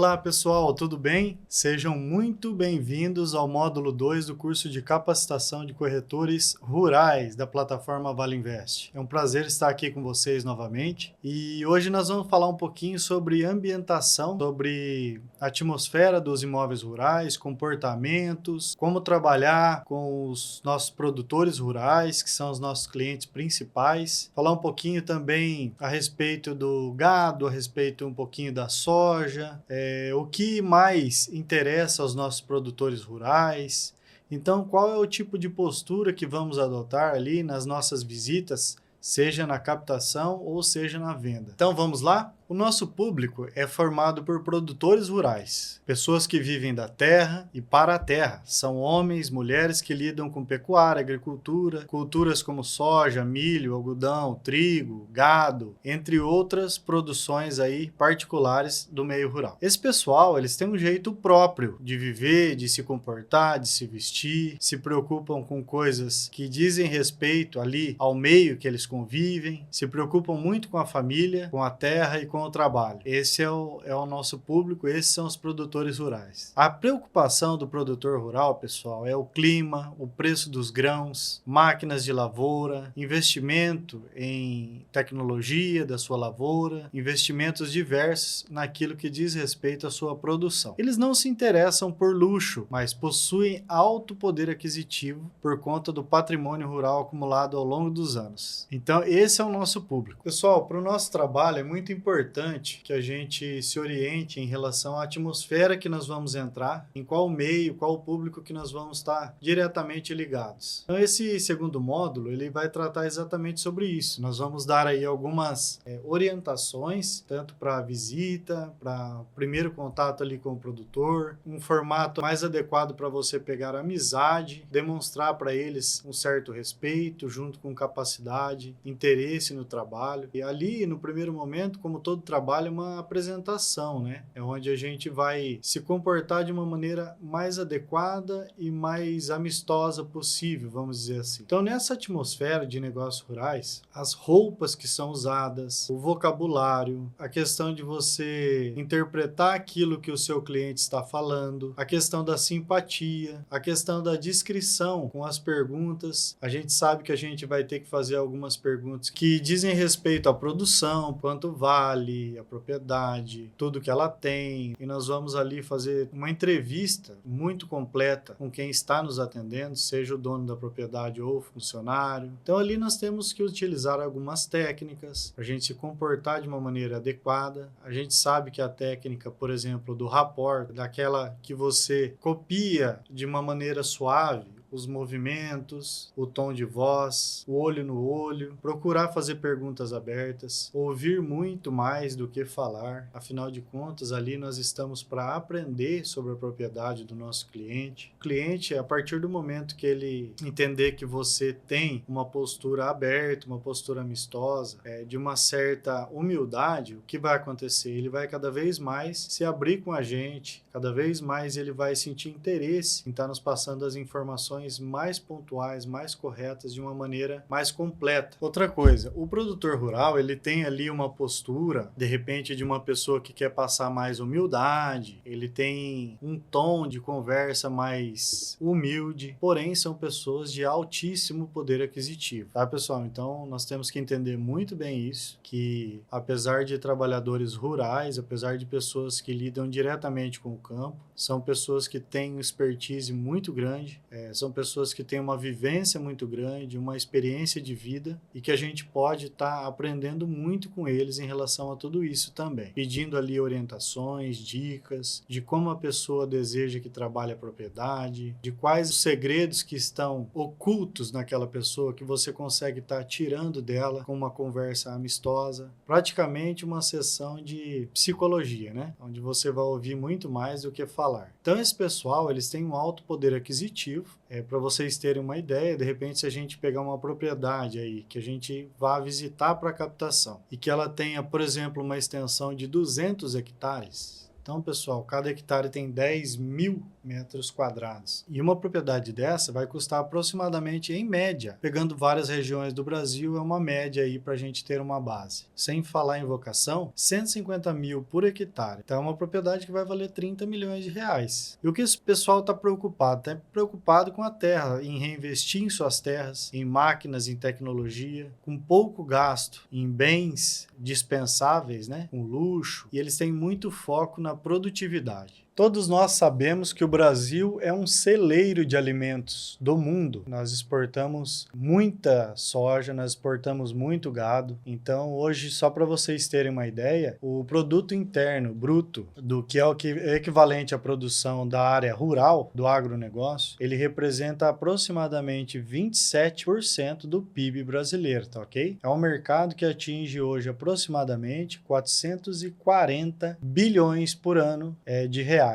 Olá pessoal, tudo bem? Sejam muito bem-vindos ao módulo 2 do curso de capacitação de corretores rurais da plataforma Vale Invest. É um prazer estar aqui com vocês novamente e hoje nós vamos falar um pouquinho sobre ambientação, sobre a atmosfera dos imóveis rurais, comportamentos, como trabalhar com os nossos produtores rurais, que são os nossos clientes principais. Falar um pouquinho também a respeito do gado, a respeito um pouquinho da soja, o que mais interessa aos nossos produtores rurais. Então, qual é o tipo de postura que vamos adotar ali nas nossas visitas, seja na captação ou seja na venda? Então, vamos lá? O nosso público é formado por produtores rurais, pessoas que vivem da terra e para a terra. São homens, mulheres que lidam com pecuária, agricultura, culturas como soja, milho, algodão, trigo, gado, entre outras produções aí particulares do meio rural. Esse pessoal, eles têm um jeito próprio de viver, de se comportar, de se vestir, se preocupam com coisas que dizem respeito ali ao meio que eles convivem, se preocupam muito com a família, com a terra e com o trabalho. Esse é o nosso público, esses são os produtores rurais. A preocupação do produtor rural, pessoal, é o clima, o preço dos grãos, máquinas de lavoura, investimento em tecnologia da sua lavoura, investimentos diversos naquilo que diz respeito à sua produção. Eles não se interessam por luxo, mas possuem alto poder aquisitivo por conta do patrimônio rural acumulado ao longo dos anos. Então, esse é o nosso público. Pessoal, para o nosso trabalho é muito importante que a gente se oriente em relação à atmosfera que nós vamos entrar, em qual meio, qual o público que nós vamos estar diretamente ligados. Então, esse segundo módulo, ele vai tratar exatamente sobre isso. Nós vamos dar aí algumas orientações, tanto para a visita, para o primeiro contato ali com o produtor, um formato mais adequado para você pegar amizade, demonstrar para eles um certo respeito, junto com capacidade, interesse no trabalho. E ali, no primeiro momento, como todo trabalho, é uma apresentação, né? É onde a gente vai se comportar de uma maneira mais adequada e mais amistosa possível, vamos dizer assim. Então, nessa atmosfera de negócios rurais, as roupas que são usadas, o vocabulário, a questão de você interpretar aquilo que o seu cliente está falando, a questão da simpatia, a questão da discrição com as perguntas. A gente sabe que a gente vai ter que fazer algumas perguntas que dizem respeito à produção, quanto vale a propriedade, tudo que ela tem, e nós vamos ali fazer uma entrevista muito completa com quem está nos atendendo, seja o dono da propriedade ou o funcionário. Então ali nós temos que utilizar algumas técnicas para a gente se comportar de uma maneira adequada. A gente sabe que a técnica, por exemplo, do rapport, daquela que você copia de uma maneira suave os movimentos, o tom de voz, o olho no olho, procurar fazer perguntas abertas, ouvir muito mais do que falar. Afinal de contas, ali nós estamos para aprender sobre a propriedade do nosso cliente. O cliente, a partir do momento que ele entender que você tem uma postura aberta, uma postura amistosa, de uma certa humildade, o que vai acontecer? Ele vai cada vez mais se abrir com a gente, cada vez mais ele vai sentir interesse em estar nos passando as informações mais pontuais, mais corretas, de uma maneira mais completa. Outra coisa, o produtor rural, ele tem ali uma postura, de repente, de uma pessoa que quer passar mais humildade, ele tem um tom de conversa mais humilde, porém são pessoas de altíssimo poder aquisitivo, tá, pessoal? Então, nós temos que entender muito bem isso, que apesar de trabalhadores rurais, apesar de pessoas que lidam diretamente com o campo, são pessoas que têm expertise muito grande, são pessoas que têm uma vivência muito grande, uma experiência de vida, e que a gente pode estar aprendendo muito com eles em relação a tudo isso também. Pedindo ali orientações, dicas, de como a pessoa deseja que trabalhe a propriedade, de quais os segredos que estão ocultos naquela pessoa que você consegue estar tirando dela com uma conversa amistosa. Praticamente uma sessão de psicologia, né? Onde você vai ouvir muito mais do que falar. Então, esse pessoal, eles têm um alto poder aquisitivo. Para vocês terem uma ideia, de repente, se a gente pegar uma propriedade aí, que a gente vá visitar para captação, e que ela tenha, por exemplo, uma extensão de 200 hectares, Então, pessoal, cada hectare tem 10 mil metros quadrados. E uma propriedade dessa vai custar aproximadamente, em média, pegando várias regiões do Brasil, é uma média aí para a gente ter uma base. Sem falar em vocação, 150 mil por hectare. Então, é uma propriedade que vai valer 30 milhões de reais. E o que esse pessoal está preocupado? Está preocupado com a terra, em reinvestir em suas terras, em máquinas, em tecnologia, com pouco gasto em bens dispensáveis, né? Com luxo. E eles têm muito foco na produtividade. Todos nós sabemos que o Brasil é um celeiro de alimentos do mundo. Nós exportamos muita soja, nós exportamos muito gado. Então, hoje, só para vocês terem uma ideia, o produto interno bruto, do que é o equivalente à produção da área rural, do agronegócio, ele representa aproximadamente 27% do PIB brasileiro, tá ok? É um mercado que atinge hoje aproximadamente 440 bilhões por ano de reais.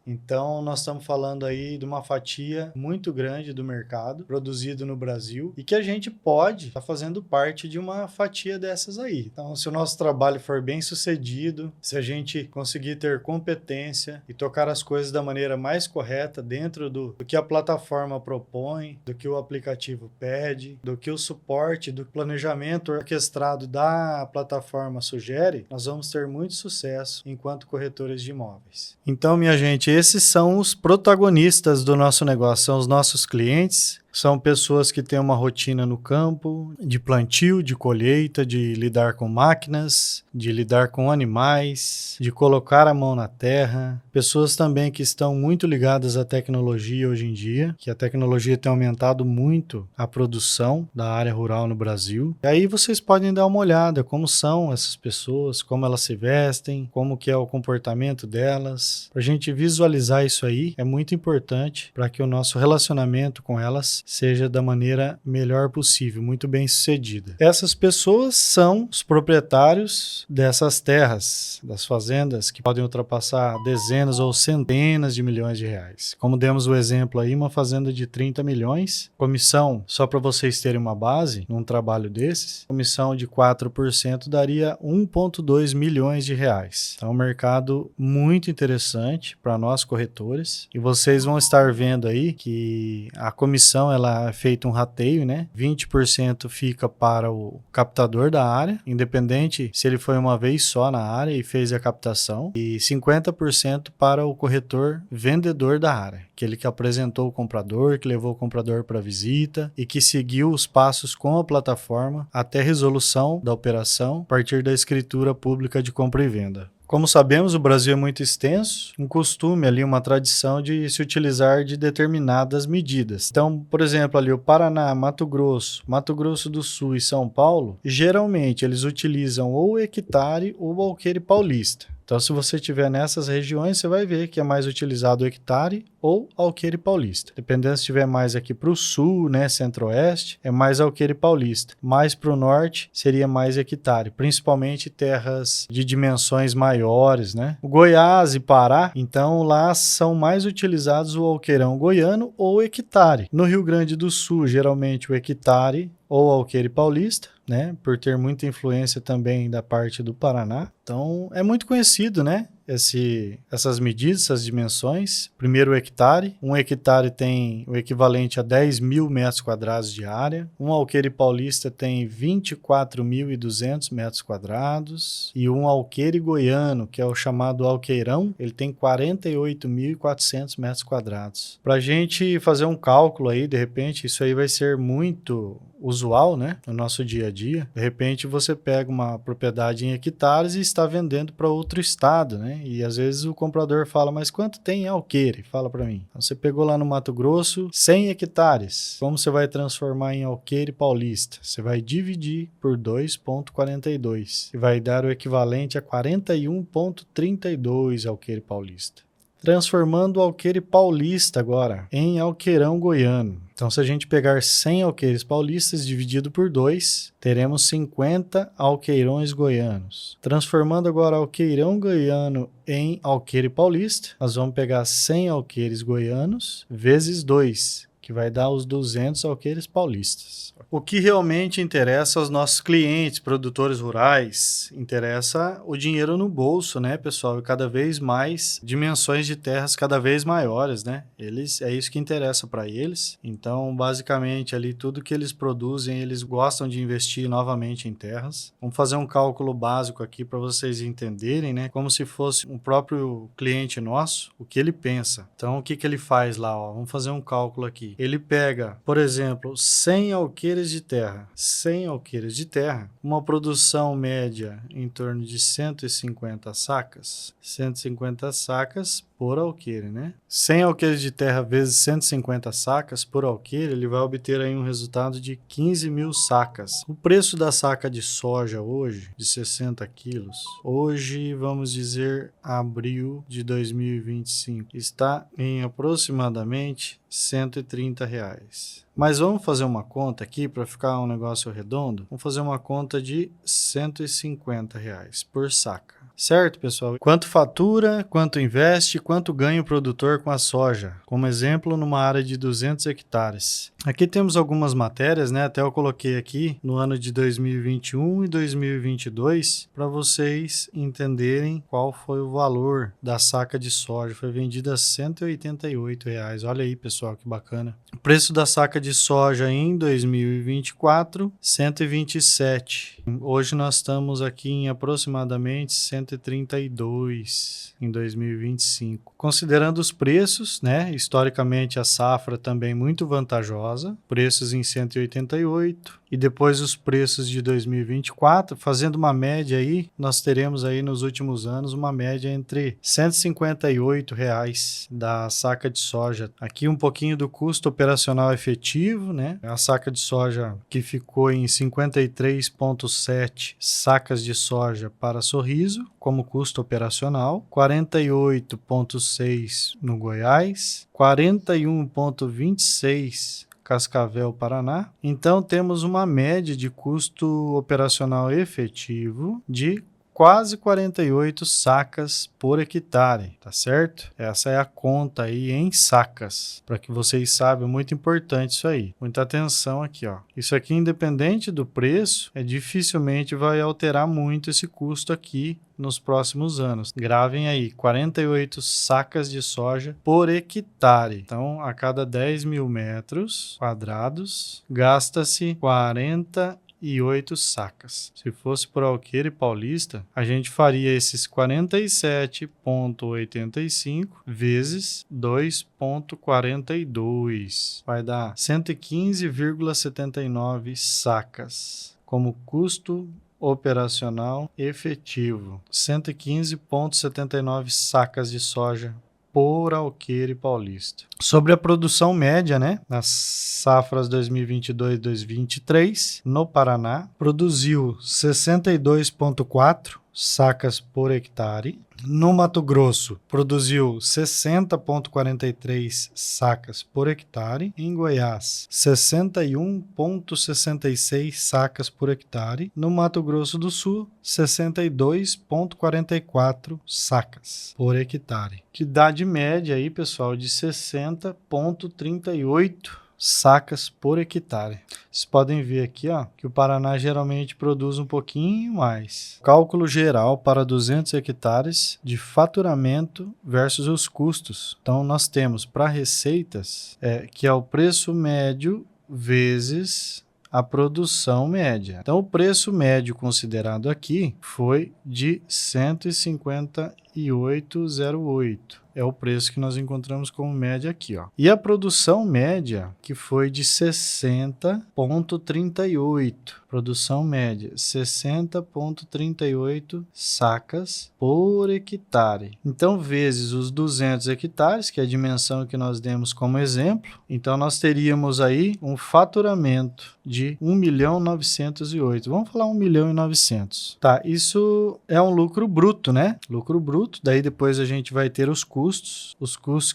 Então, nós estamos falando aí de uma fatia muito grande do mercado produzido no Brasil e que a gente pode estar fazendo parte de uma fatia dessas aí. Então, se o nosso trabalho for bem sucedido, se a gente conseguir ter competência e tocar as coisas da maneira mais correta dentro do que a plataforma propõe, do que o aplicativo pede, do que o suporte, do planejamento orquestrado da plataforma sugere, nós vamos ter muito sucesso enquanto corretores de imóveis. Então, minha gente, esses são os protagonistas do nosso negócio, são os nossos clientes. São pessoas que têm uma rotina no campo, de plantio, de colheita, de lidar com máquinas, de lidar com animais, de colocar a mão na terra. Pessoas também que estão muito ligadas à tecnologia hoje em dia, que a tecnologia tem aumentado muito a produção da área rural no Brasil. E aí vocês podem dar uma olhada como são essas pessoas, como elas se vestem, como que é o comportamento delas. Para a gente visualizar isso aí é muito importante para que o nosso relacionamento com elas seja da maneira melhor possível, muito bem sucedida. Essas pessoas são os proprietários dessas terras, das fazendas, que podem ultrapassar dezenas ou centenas de milhões de reais. Como demos o exemplo aí, uma fazenda de 30 milhões, comissão, só para vocês terem uma base, num trabalho desses, comissão de 4% daria 1,2 milhões de reais. Então, é um mercado muito interessante para nós corretores, e vocês vão estar vendo aí que a comissão ela é feita um rateio, né? 20% fica para o captador da área, independente se ele foi uma vez só na área e fez a captação, e 50% para o corretor vendedor da área, aquele que apresentou o comprador, que levou o comprador para visita e que seguiu os passos com a plataforma até a resolução da operação a partir da escritura pública de compra e venda. Como sabemos, o Brasil é muito extenso, um costume ali, uma tradição de se utilizar de determinadas medidas. Então, por exemplo, ali o Paraná, Mato Grosso do Sul e São Paulo, geralmente eles utilizam ou hectare ou alqueire paulista. Então, se você estiver nessas regiões, você vai ver que é mais utilizado o hectare ou alqueire paulista. Dependendo se estiver mais aqui para o sul, né, centro-oeste, é mais alqueire paulista. Mais para o norte, seria mais hectare, principalmente terras de dimensões maiores, né? O Goiás e Pará, então lá são mais utilizados o alqueirão goiano ou o hectare. No Rio Grande do Sul, geralmente o hectare ou alqueire paulista, né, por ter muita influência também da parte do Paraná. Então, é muito conhecido, né, essas medidas, essas dimensões. Primeiro, o hectare. Um hectare tem o equivalente a 10 mil metros quadrados de área. Um alqueire paulista tem 24.200 metros quadrados. E um alqueire goiano, que é o chamado alqueirão, ele tem 48.400 metros quadrados. Para a gente fazer um cálculo aí, de repente, isso aí vai ser muito usual, né, no nosso dia a dia. De repente você pega uma propriedade em hectares e está vendendo para outro estado, né, e às vezes o comprador fala, mas quanto tem em alqueire? Fala para mim. Então, você pegou lá no Mato Grosso 100 hectares. Como você vai transformar em alqueire paulista? Você vai dividir por 2,42 e vai dar o equivalente a 41,32 alqueire paulista. Transformando o alqueire paulista agora em alqueirão goiano. Então, se a gente pegar 100 alqueires paulistas dividido por 2, teremos 50 alqueirões goianos. Transformando agora alqueirão goiano em alqueire paulista, nós vamos pegar 100 alqueires goianos vezes 2, que vai dar os 200 alqueires paulistas. O que realmente interessa aos nossos clientes, produtores rurais, interessa o dinheiro no bolso, né, pessoal? E cada vez mais dimensões de terras cada vez maiores, né? É isso que interessa para eles. Então, basicamente, ali tudo que eles produzem, eles gostam de investir novamente em terras. Vamos fazer um cálculo básico aqui para vocês entenderem, né? Como se fosse um próprio cliente nosso, o que ele pensa. Então, o que ele faz lá? Ó? Vamos fazer um cálculo aqui. Ele pega, por exemplo, 100 alqueires de terra. 100 alqueires de terra, uma produção média em torno de 150 sacas. 150 sacas por alqueire, né? 100 alqueires de terra vezes 150 sacas por alqueire, ele vai obter aí um resultado de 15 mil sacas. O preço da saca de soja hoje, de 60 quilos, hoje, vamos dizer, abril de 2025, está em aproximadamente R$130. Mas vamos fazer uma conta aqui para ficar um negócio redondo. Vamos fazer uma conta de R$150 por saca. Certo, pessoal? Quanto fatura, quanto investe, quanto ganha o produtor com a soja? Como exemplo, numa área de 200 hectares. Aqui temos algumas matérias, né? Até eu coloquei aqui no ano de 2021 e 2022 para vocês entenderem qual foi o valor da saca de soja. Foi vendida a R$188. Olha aí, pessoal, que bacana. O preço da saca de soja em 2024, 127. Hoje nós estamos aqui em aproximadamente 132 em 2025. Considerando os preços, né? Historicamente a safra também muito vantajosa, preços em 188 e depois os preços de 2024, fazendo uma média aí, nós teremos aí nos últimos anos uma média entre R$158 da saca de soja. Aqui um pouquinho do custo operacional efetivo, né? A saca de soja que ficou em 53,7 sacas de soja para Sorriso, como custo operacional, 48,6 no Goiás, 41,26 Cascavel, Paraná. Então temos uma média de custo operacional efetivo de quase 48 sacas por hectare, tá certo? Essa é a conta aí em sacas, para que vocês saibam, muito importante isso aí. Muita atenção aqui, ó. Isso aqui, independente do preço, dificilmente vai alterar muito esse custo aqui nos próximos anos. Gravem aí, 48 sacas de soja por hectare. Então, a cada 10 mil metros quadrados, gasta-se 48 sacas. Se fosse por alqueire paulista, a gente faria esses 47,85 vezes 2,42. Vai dar 115,79 sacas como custo operacional efetivo. 115,79 sacas de soja por alqueire paulista. Sobre a produção média, né, nas safras 2022-2023, no Paraná, produziu 62,4 sacas por hectare. No Mato Grosso, produziu 60,43 sacas por hectare. Em Goiás, 61,66 sacas por hectare. No Mato Grosso do Sul, 62,44 sacas por hectare. Que dá de média aí, pessoal, de 60,38 sacas por hectare. Vocês podem ver aqui, ó, que o Paraná geralmente produz um pouquinho mais. Cálculo geral para 200 hectares de faturamento versus os custos. Então, nós temos para receitas, que é o preço médio vezes a produção média. Então, o preço médio considerado aqui foi de 158,08. É o preço que nós encontramos como média aqui, ó. E a produção média, que foi de 60,38. Produção média, 60,38 sacas por hectare. Então, vezes os 200 hectares, que é a dimensão que nós demos como exemplo. Então, nós teríamos aí um faturamento de 1.908.000. Vamos falar 1.900.000. Tá, isso é um lucro bruto, né? Lucro bruto. Daí depois a gente vai ter os custos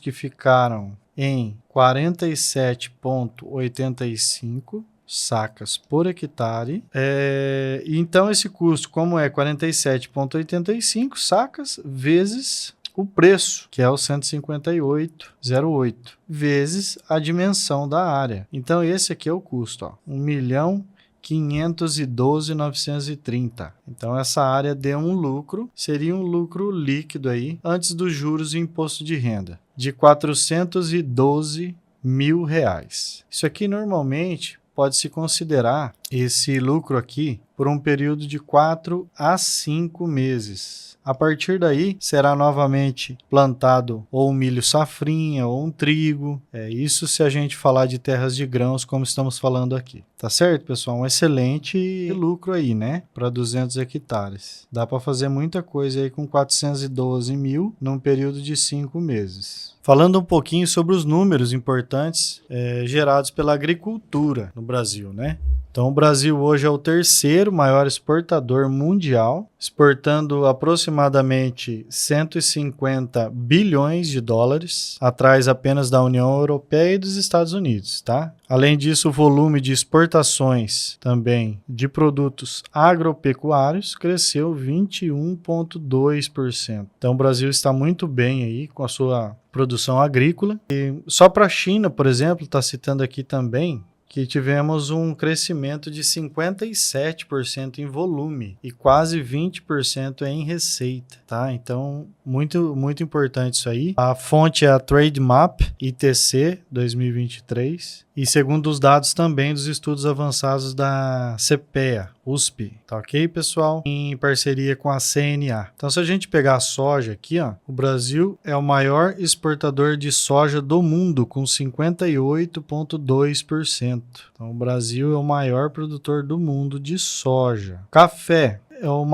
que ficaram em 47,85 sacas por hectare. Então esse custo, como é 47,85 sacas vezes o preço, que é o 158,08, vezes a dimensão da área. Então, esse aqui é o custo, ó, 1.512.930. Então, essa área deu um lucro, seria um lucro líquido aí, antes dos juros e imposto de renda, de R$412 mil. Isso aqui, normalmente, pode-se considerar esse lucro aqui por um período de 4 a 5 meses. A partir daí, será novamente plantado ou um milho safrinha ou um trigo. Isso se a gente falar de terras de grãos, como estamos falando aqui. Tá certo, pessoal? Um excelente lucro aí, né? Para 200 hectares. Dá para fazer muita coisa aí com 412 mil num período de 5 meses. Falando um pouquinho sobre os números importantes gerados pela agricultura no Brasil, né? Então, o Brasil hoje é o terceiro maior exportador mundial, exportando aproximadamente 150 bilhões de dólares, atrás apenas da União Europeia e dos Estados Unidos, tá? Além disso, o volume de exportações também de produtos agropecuários cresceu 21,2%. Então, o Brasil está muito bem aí com a sua produção agrícola. E só para a China, por exemplo, está citando aqui também, que tivemos um crescimento de 57% em volume e quase 20% em receita, tá? Então, muito, muito importante isso aí. A fonte é a Trademap ITC 2023 e segundo os dados também dos estudos avançados da CPEA, USP, tá ok, pessoal? Em parceria com a CNA. Então, se a gente pegar a soja aqui, ó, o Brasil é o maior exportador de soja do mundo, com 58,2%. Então, o Brasil é o maior produtor do mundo de soja. Café é o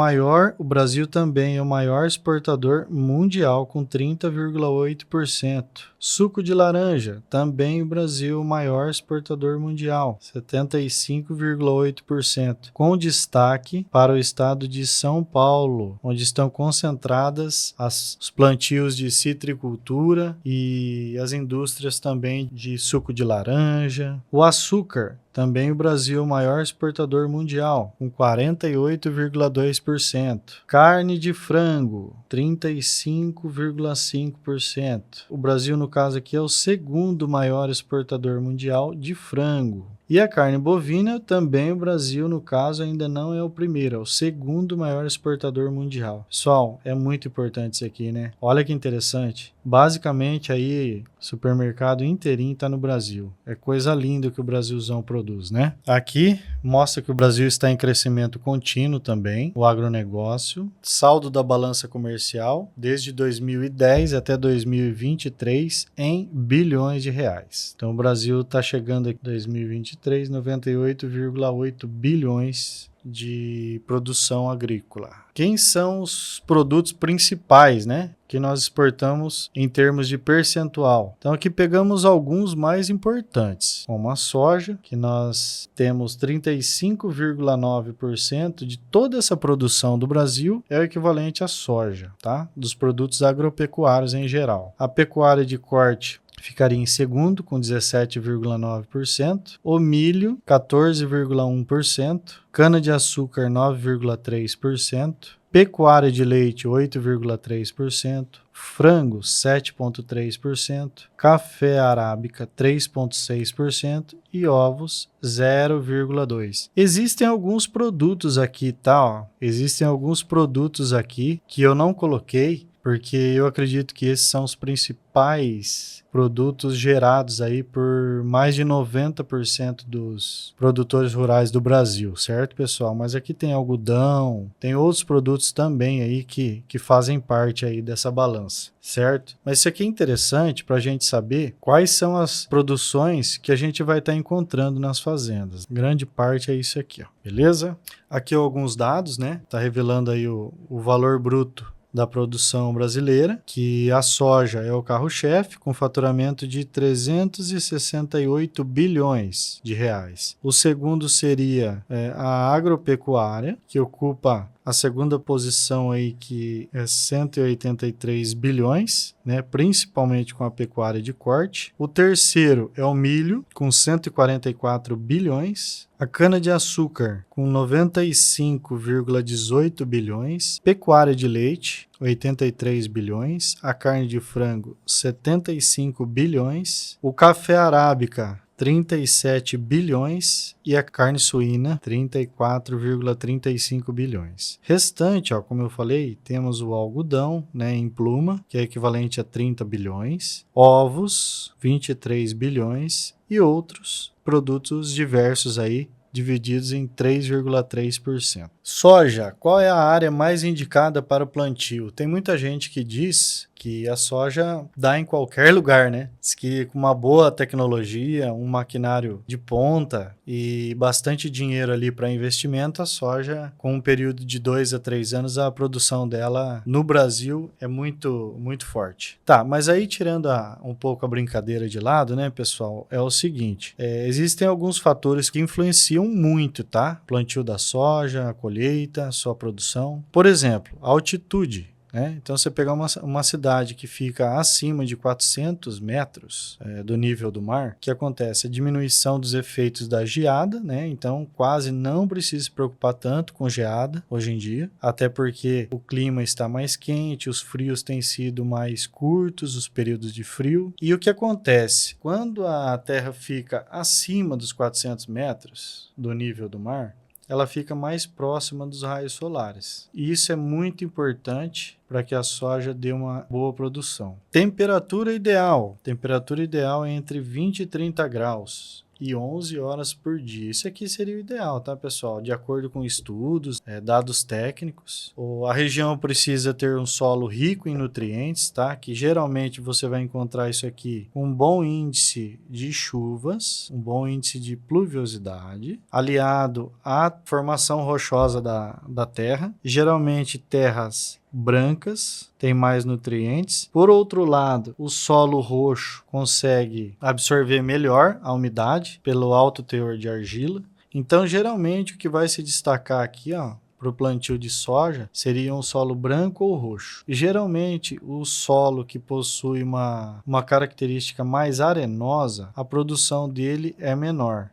Brasil também é o maior exportador mundial, com 30,8%. Suco de laranja, também o Brasil é o maior exportador mundial, 75,8%, com destaque para o estado de São Paulo, onde estão concentradas os plantios de citricultura e as indústrias também de suco de laranja. O açúcar, também o Brasil é o maior exportador mundial, com 48,2%. Carne de frango, 35,5%. O Brasil, no caso aqui, é o segundo maior exportador mundial de frango. E a carne bovina, também o Brasil, no caso, ainda não é o primeiro, é o segundo maior exportador mundial. Pessoal, é muito importante isso aqui, né? Olha que interessante. Basicamente, aí, o supermercado inteirinho está no Brasil. É coisa linda que o Brasilzão produz, né? Aqui, mostra que o Brasil está em crescimento contínuo também, o agronegócio. Saldo da balança comercial, desde 2010 até 2023, em bilhões de reais. Então, o Brasil está chegando aqui em 2023, 98,8 bilhões de produção agrícola. Quem são os produtos principais, né, que nós exportamos em termos de percentual? Então aqui pegamos alguns mais importantes, como a soja, que nós temos 35,9% de toda essa produção do Brasil é o equivalente à soja, tá? Dos produtos agropecuários em geral. A pecuária de corte ficaria em segundo, com 17,9%. O milho, 14,1%. Cana-de-açúcar, 9,3%. Pecuária de leite, 8,3%. Frango, 7,3%. Café arábica, 3,6%. E ovos, 0,2%. Existem alguns produtos aqui, tá? Ó. Existem alguns produtos aqui que eu não coloquei, porque eu acredito que esses são os principais produtos gerados aí por mais de 90% dos produtores rurais do Brasil, certo, pessoal? Mas aqui tem algodão, tem outros produtos também aí que fazem parte aí dessa balança, certo? Mas isso aqui é interessante para a gente saber quais são as produções que a gente vai estar encontrando nas fazendas. Grande parte é isso aqui, ó, beleza? Aqui alguns dados, né? Tá revelando aí o valor bruto da produção brasileira, que a soja é o carro-chefe, com faturamento de 368 bilhões de reais. O segundo seria a agropecuária, que ocupa A segunda posição aí que é 183 bilhões, né, principalmente com a pecuária de corte. O terceiro é o milho, com 144 bilhões. A cana-de-açúcar, com 95,18 bilhões. Pecuária de leite, 83 bilhões. A carne de frango, 75 bilhões. O café arábica, 37 bilhões e a carne suína 34,35 bilhões. Restante, ó, como eu falei, temos o algodão, né, em pluma, que é equivalente a 30 bilhões, ovos, 23 bilhões e outros produtos diversos aí, divididos em 3,3%. Soja, qual é a área mais indicada para o plantio? Tem muita gente que diz que a soja dá em qualquer lugar, né? Diz que com uma boa tecnologia, um maquinário de ponta e bastante dinheiro ali para investimento, a soja, com um período de 2 a 3 anos, a produção dela no Brasil é muito, muito forte. Tá, mas aí tirando um pouco a brincadeira de lado, né, pessoal, é o seguinte, existem alguns fatores que influenciam muito, tá? Plantio da soja, a colheita, sua produção. Por exemplo, a altitude. Então, você pegar uma cidade que fica acima de 400 metros do nível do mar, o que acontece? A diminuição dos efeitos da geada, né? Então, quase não precisa se preocupar tanto com geada hoje em dia, até porque o clima está mais quente, os frios têm sido mais curtos, os períodos de frio. E o que acontece? Quando a terra fica acima dos 400 metros do nível do mar, ela fica mais próxima dos raios solares. E isso é muito importante para que a soja dê uma boa produção. Temperatura ideal. Temperatura ideal é entre 20 e 30 graus. E 11 horas por dia. Isso aqui seria o ideal, tá, pessoal? De acordo com estudos, dados técnicos. A região precisa ter um solo rico em nutrientes, tá? Que geralmente você vai encontrar isso aqui com um bom índice de chuvas, um bom índice de pluviosidade, aliado à formação rochosa da terra. Geralmente terras brancas, tem mais nutrientes. Por outro lado, o solo roxo consegue absorver melhor a umidade pelo alto teor de argila. Então, geralmente, o que vai se destacar aqui, para o plantio de soja, seria um solo branco ou roxo. E, geralmente, o solo que possui uma característica mais arenosa, a produção dele é menor.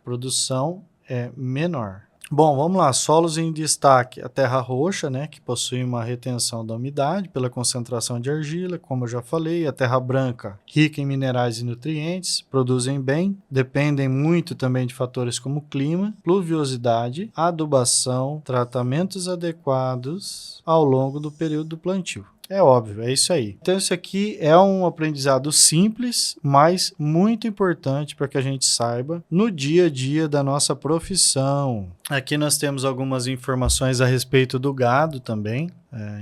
Bom, vamos lá, solos em destaque, a terra roxa, né, que possui uma retenção da umidade pela concentração de argila, como eu já falei, a terra branca, rica em minerais e nutrientes, produzem bem, dependem muito também de fatores como clima, pluviosidade, adubação, tratamentos adequados ao longo do período do plantio. É óbvio, é isso aí. Então, isso aqui é um aprendizado simples, mas muito importante para que a gente saiba no dia a dia da nossa profissão. Aqui nós temos algumas informações a respeito do gado também.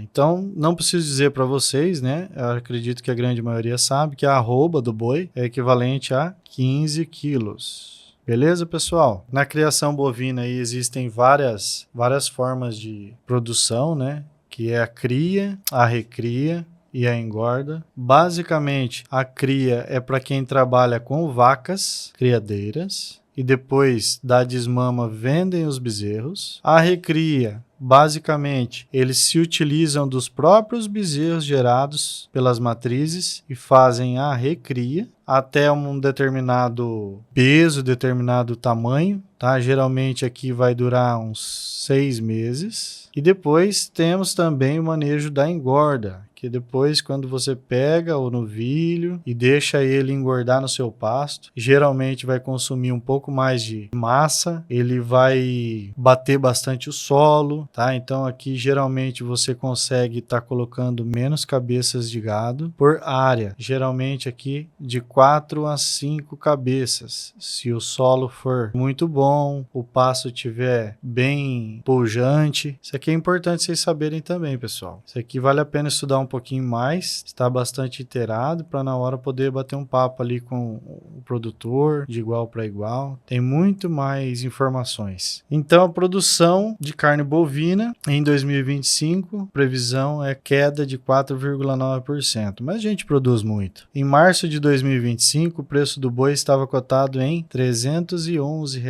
Então, não preciso dizer para vocês, né? Eu acredito que a grande maioria sabe que a arroba do boi é equivalente a 15 quilos. Beleza, pessoal? Na criação bovina aí existem várias formas de produção, né? Que é a cria, a recria e a engorda. Basicamente, a cria é para quem trabalha com vacas criadeiras e depois da desmama vendem os bezerros. A recria, basicamente, eles se utilizam dos próprios bezerros gerados pelas matrizes e fazem a recria até um determinado peso, determinado tamanho, tá? Geralmente aqui vai durar uns 6 meses. E depois temos também o manejo da engorda, que depois quando você pega o novilho e deixa ele engordar no seu pasto, geralmente vai consumir um pouco mais de massa, ele vai bater bastante o solo, tá? Então aqui geralmente você consegue estar colocando menos cabeças de gado por área, geralmente aqui de 4 a 5 cabeças. Se o solo for muito bom, o pasto estiver bem pujante, isso aqui é importante vocês saberem também, pessoal. Isso aqui vale a pena estudar um pouquinho mais, estar bastante inteirado para na hora poder bater um papo ali com o produtor de igual para igual. Tem muito mais informações. Então, a produção de carne bovina em 2025, previsão é queda de 4,9%, mas a gente produz muito. Em março de 2025, o preço do boi estava cotado em R$ 311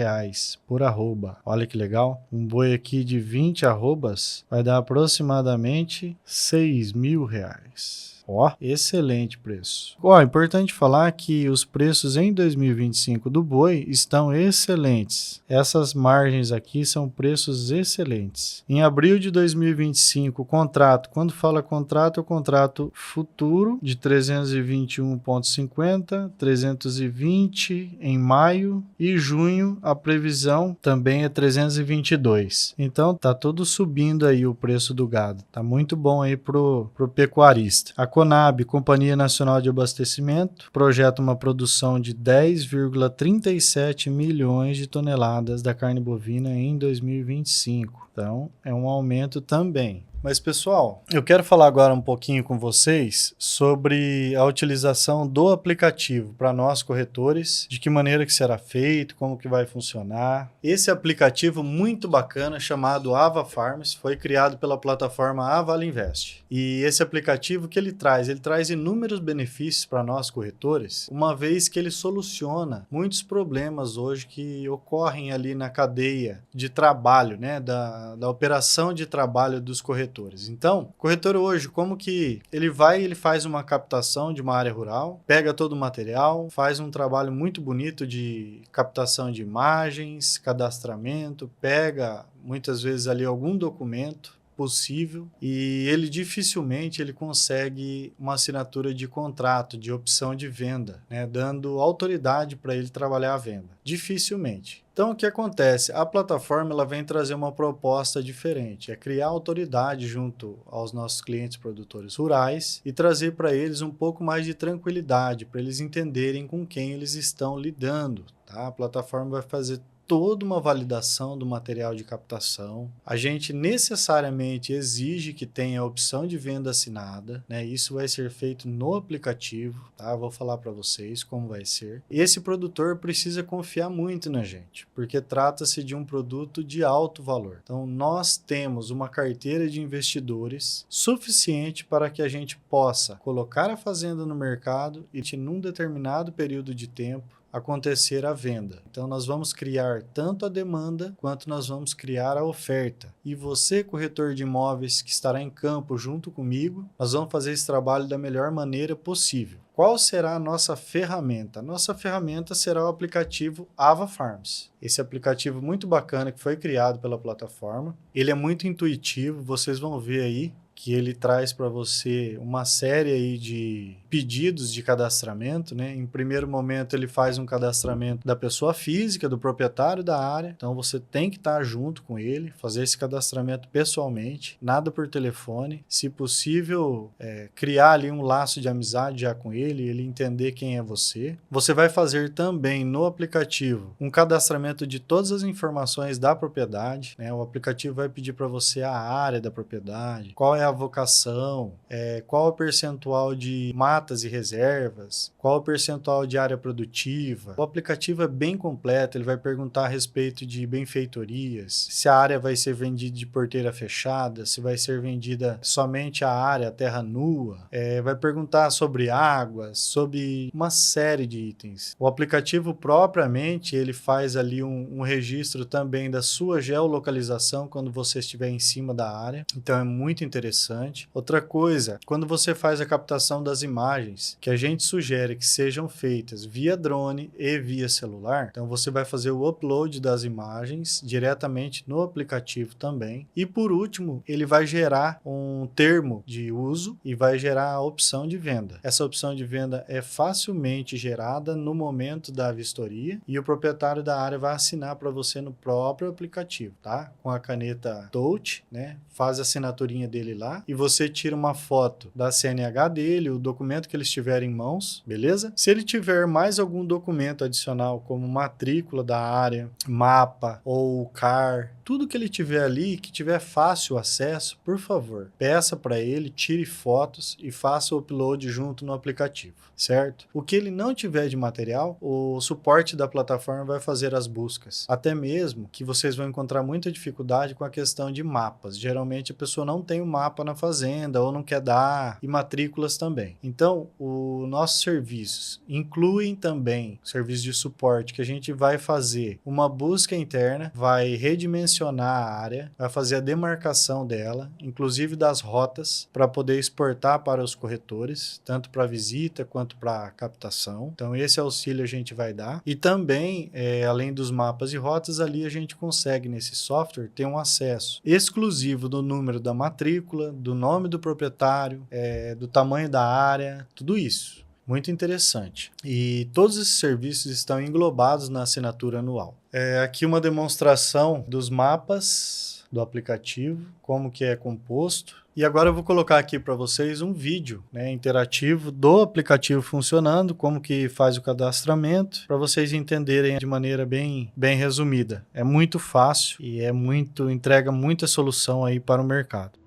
por arroba. Olha que legal. Um boi aqui de 20 arrobas vai dar aproximadamente R$ 6.000. Ó, excelente preço. Ó, importante falar que os preços em 2025 do boi estão excelentes. Essas margens aqui são preços excelentes. Em abril de 2025, o contrato, quando fala contrato, é o contrato futuro de 321,50, 320 em maio e junho a previsão também é 322. Então tá tudo subindo aí o preço do gado. Tá muito bom aí pro pecuarista. A Conab, Companhia Nacional de Abastecimento, projeta uma produção de 10,37 milhões de toneladas da carne bovina em 2025. Então, é um aumento também. Mas, pessoal, eu quero falar agora um pouquinho com vocês sobre a utilização do aplicativo para nós corretores, de que maneira que será feito, como que vai funcionar. Esse aplicativo muito bacana chamado Ava Farms foi criado pela plataforma Avalo Invest. E esse aplicativo que ele traz inúmeros benefícios para nós corretores, uma vez que ele soluciona muitos problemas hoje que ocorrem ali na cadeia de trabalho, né, da operação de trabalho dos corretores. Então, o corretor hoje, como que ele faz uma captação de uma área rural, pega todo o material, faz um trabalho muito bonito de captação de imagens, cadastramento, pega muitas vezes ali algum documento possível e ele dificilmente consegue uma assinatura de contrato, de opção de venda, né, dando autoridade para ele trabalhar a venda. Dificilmente. Então, o que acontece? A plataforma ela vem trazer uma proposta diferente, é criar autoridade junto aos nossos clientes produtores rurais e trazer para eles um pouco mais de tranquilidade, para eles entenderem com quem eles estão lidando. Tá? A plataforma vai fazer toda uma validação do material de captação. A gente necessariamente exige que tenha a opção de venda assinada, né? Isso vai ser feito no aplicativo, tá? Vou falar para vocês como vai ser. Esse produtor precisa confiar muito na gente, porque trata-se de um produto de alto valor. Então, nós temos uma carteira de investidores suficiente para que a gente possa colocar a fazenda no mercado e, num determinado período de tempo, acontecer a venda. Então, nós vamos criar tanto a demanda quanto nós vamos criar a oferta. E você, corretor de imóveis que estará em campo junto comigo, nós vamos fazer esse trabalho da melhor maneira possível. Qual será a nossa ferramenta? A nossa ferramenta será o aplicativo Ava Farms. Esse aplicativo muito bacana que foi criado pela plataforma. Ele é muito intuitivo, vocês vão ver aí que ele traz para você uma série aí de pedidos de cadastramento, né? Em primeiro momento ele faz um cadastramento da pessoa física, do proprietário da área, então você tem que estar junto com ele, fazer esse cadastramento pessoalmente, nada por telefone, se possível criar ali um laço de amizade já com ele entender quem é você. Você vai fazer também no aplicativo um cadastramento de todas as informações da propriedade, né? O aplicativo vai pedir para você a área da propriedade, qual é a vocação, qual o percentual de matas e reservas, qual o percentual de área produtiva. O aplicativo é bem completo, ele vai perguntar a respeito de benfeitorias, se a área vai ser vendida de porteira fechada, se vai ser vendida somente a área, a terra nua, vai perguntar sobre águas, sobre uma série de itens. O aplicativo propriamente, ele faz ali um registro também da sua geolocalização quando você estiver em cima da área, então é muito interessante. Outra coisa, quando você faz a captação das imagens, que a gente sugere que sejam feitas via drone e via celular, então você vai fazer o upload das imagens diretamente no aplicativo também. E por último, ele vai gerar um termo de uso e vai gerar a opção de venda. Essa opção de venda é facilmente gerada no momento da vistoria e o proprietário da área vai assinar para você no próprio aplicativo, tá? Com a caneta Touch, né? Faz a assinaturinha dele lá, lá e você tira uma foto da CNH dele, o documento que ele estiver em mãos, beleza? Se ele tiver mais algum documento adicional, como matrícula da área, mapa ou CAR, tudo que ele tiver ali, que tiver fácil acesso, por favor, peça para ele, tire fotos e faça o upload junto no aplicativo, certo? O que ele não tiver de material, o suporte da plataforma vai fazer as buscas. Até mesmo que vocês vão encontrar muita dificuldade com a questão de mapas. Geralmente a pessoa não tem o mapa na fazenda ou não quer dar, e matrículas também. Então, os nossos serviços incluem também serviços de suporte que a gente vai fazer uma busca interna, vai redimensionar a área, vai fazer a demarcação dela, inclusive das rotas, para poder exportar para os corretores, tanto para visita quanto para captação. Então, esse auxílio a gente vai dar. E também, além dos mapas e rotas, ali a gente consegue, nesse software, ter um acesso exclusivo do número da matrícula, do nome do proprietário, do tamanho da área, tudo isso. Muito interessante. E todos esses serviços estão englobados na assinatura anual. Aqui uma demonstração dos mapas do aplicativo, como que é composto. E agora eu vou colocar aqui para vocês um vídeo, interativo do aplicativo funcionando, como que faz o cadastramento, para vocês entenderem de maneira bem resumida. É muito fácil e entrega muita solução aí para o mercado.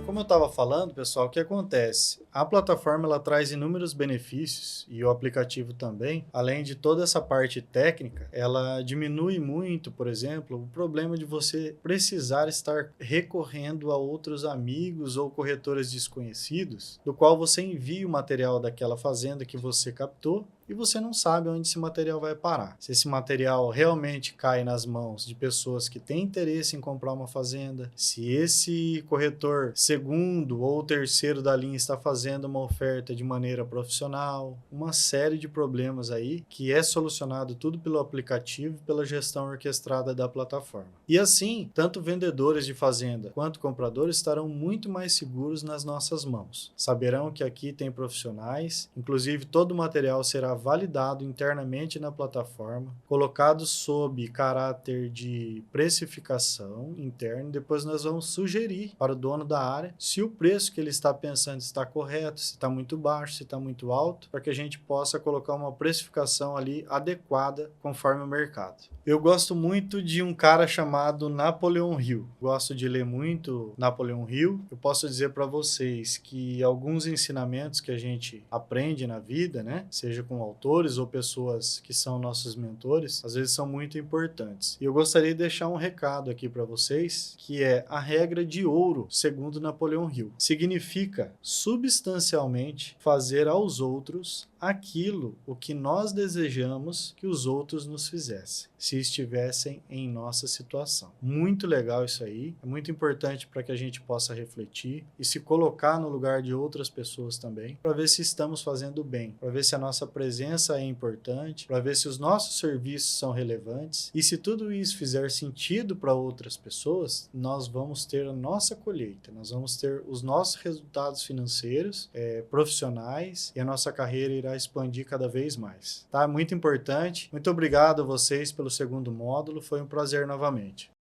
Como eu estava falando, pessoal, o que acontece? A plataforma ela traz inúmeros benefícios e o aplicativo também. Além de toda essa parte técnica, ela diminui muito, por exemplo, o problema de você precisar estar recorrendo a outros amigos ou corretores desconhecidos, do qual você envia o material daquela fazenda que você captou e você não sabe onde esse material vai parar. Se esse material realmente cai nas mãos de pessoas que têm interesse em comprar uma fazenda, se esse corretor segundo ou terceiro da linha está fazendo uma oferta de maneira profissional, uma série de problemas aí que é solucionado tudo pelo aplicativo e pela gestão orquestrada da plataforma. E assim, tanto vendedores de fazenda quanto compradores estarão muito mais seguros nas nossas mãos. Saberão que aqui tem profissionais, inclusive todo o material será validado internamente na plataforma, colocado sob caráter de precificação interna. Depois nós vamos sugerir para o dono da área se o preço que ele está pensando está correto, se está muito baixo, se está muito alto, para que a gente possa colocar uma precificação ali adequada conforme o mercado. Eu gosto muito de um cara chamado Napoleon Hill. Gosto de ler muito Napoleon Hill. Eu posso dizer para vocês que alguns ensinamentos que a gente aprende na vida, seja com autores ou pessoas que são nossos mentores, às vezes são muito importantes. E eu gostaria de deixar um recado aqui para vocês, que é a regra de ouro, segundo Napoleon Hill. Significa substancialmente fazer aos outros aquilo o que nós desejamos que os outros nos fizessem, se estivessem em nossa situação. Muito legal isso aí, é muito importante para que a gente possa refletir e se colocar no lugar de outras pessoas também, para ver se estamos fazendo bem, para ver se a nossa presença presença é importante, para ver se os nossos serviços são relevantes. E se tudo isso fizer sentido para outras pessoas, nós vamos ter a nossa colheita, nós vamos ter os nossos resultados financeiros, profissionais, e a nossa carreira irá expandir cada vez mais. Tá? Muito importante. Muito obrigado a vocês pelo segundo módulo, foi um prazer novamente.